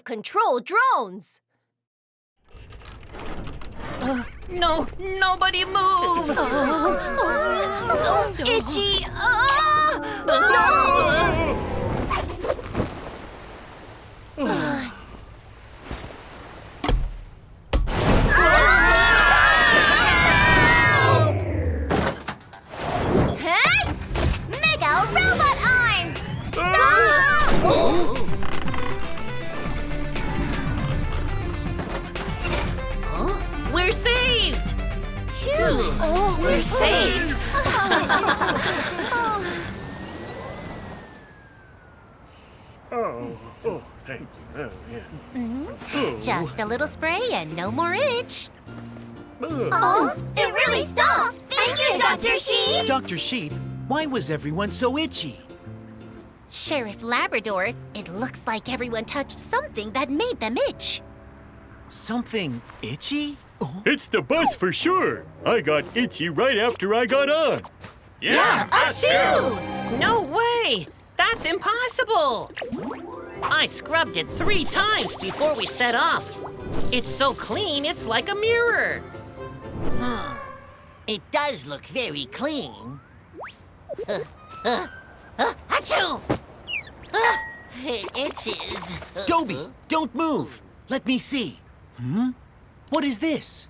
out-of-control drones! No, nobody move! So itchy! Hey! Mega robot arms! We're saved! Phew! We're saved! Just a little spray and no more itch. Oh, it really stopped! Thank you, Dr. Sheep! Dr. Sheep, why was everyone so itchy? Sheriff Labrador, it looks like everyone touched something that made them itch. Something itchy? Oh, It's the bus for sure. I got itchy right after I got on. Yeah, Us too! No way! That's impossible! I scrubbed it 3 times before we set off. It's so clean, it's like a mirror. It does look very clean. Achoo! It itches. Dobie, don't move. Let me see. What is this?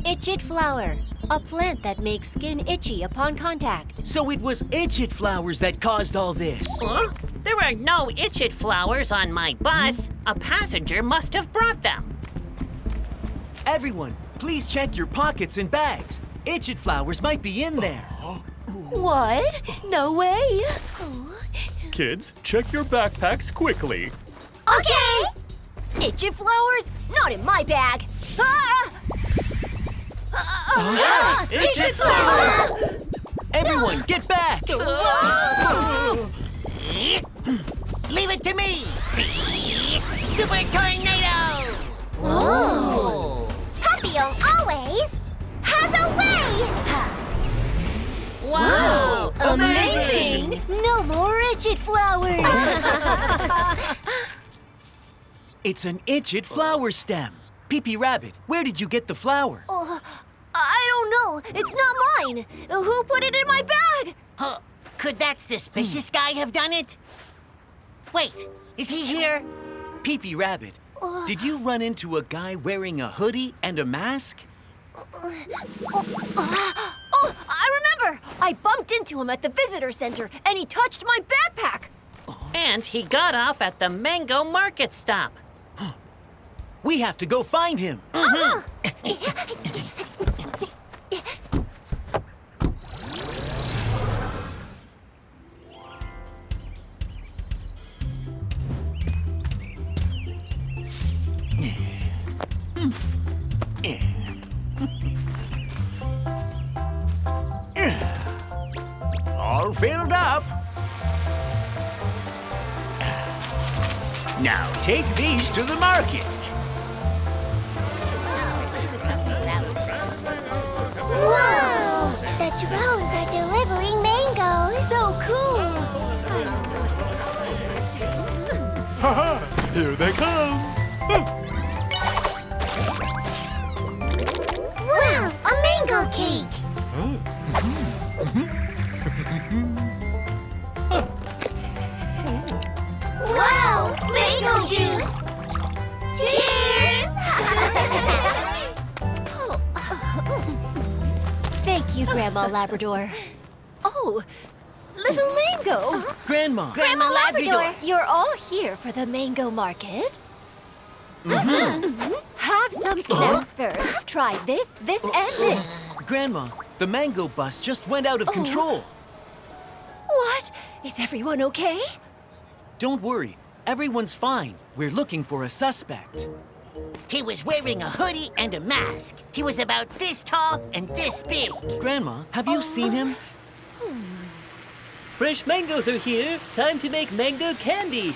Itchit flower, a plant that makes skin itchy upon contact. So it was itchit flowers that caused all this. Huh? There are no itchit flowers on my bus. A passenger must have brought them. Everyone, please check your pockets and bags. Itchit flowers might be in there. What? No way! Kids, check your backpacks quickly. Okay! Itchit flowers? Not in my bag! Itchit flower! Everyone, get back! Leave it to me! Super Tornado! Oh! Papillon always has a way! Wow! Amazing! No more itchit flowers! It's an itchit flower stem. Pee-Pee Rabbit, where did you get the flower? I don't know. It's not mine. Who put it in my bag? Could that suspicious guy have done it? Wait, is he here? Pee-Pee Rabbit, did you run into a guy wearing a hoodie and a mask? I remember! I bumped into him at the visitor center, and he touched my backpack. And he got off at the Mango Market stop. We have to go find him. All filled up. Now take these to the market. Wow! The drones are delivering mangoes. So cool! Haha, here they come. Wow! A mango cake! Wow! Mango juice! Cheers! Thank you, Grandma Labrador. Oh, little Mango! Grandma, Grandma Labrador! You're all here for the mango market? Have some snacks first. Try this, this, and this. Grandma, the mango bus just went out of control. What? Is everyone okay? Don't worry, everyone's fine. We're looking for a suspect. He was wearing a hoodie and a mask. He was about this tall and this big. Grandma, have you seen him? Fresh mangoes are here. Time to make mango candy.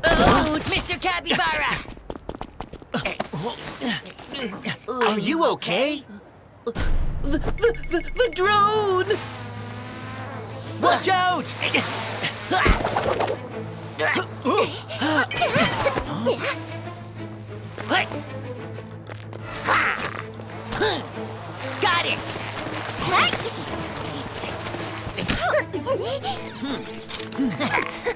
Oh, Mr. Capybara! Are you okay? The drone! Watch out! Got it!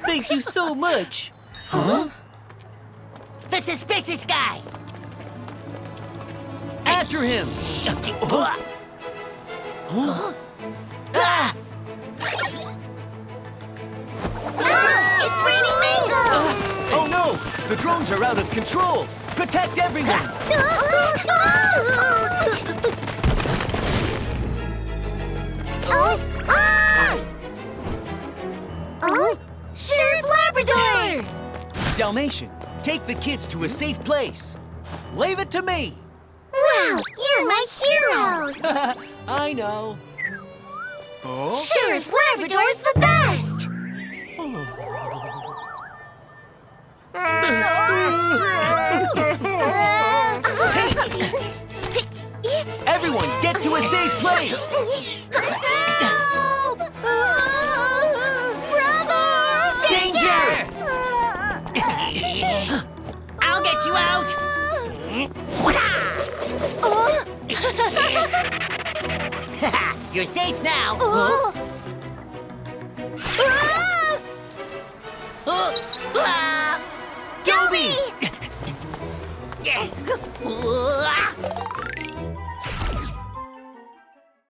Thank you so much. The suspicious guy! After him! Ah! It's raining mangoes! Oh no! The drones are out of control! Protect everyone! Sheriff Labrador! Dalmatian, take the kids to a safe place. Leave it to me. Wow, you're my hero! I know. Oh? Sheriff Labrador's the best! Everyone, get to a safe place! Help! Brother! Danger! I'll get you out! You're safe now. Doby!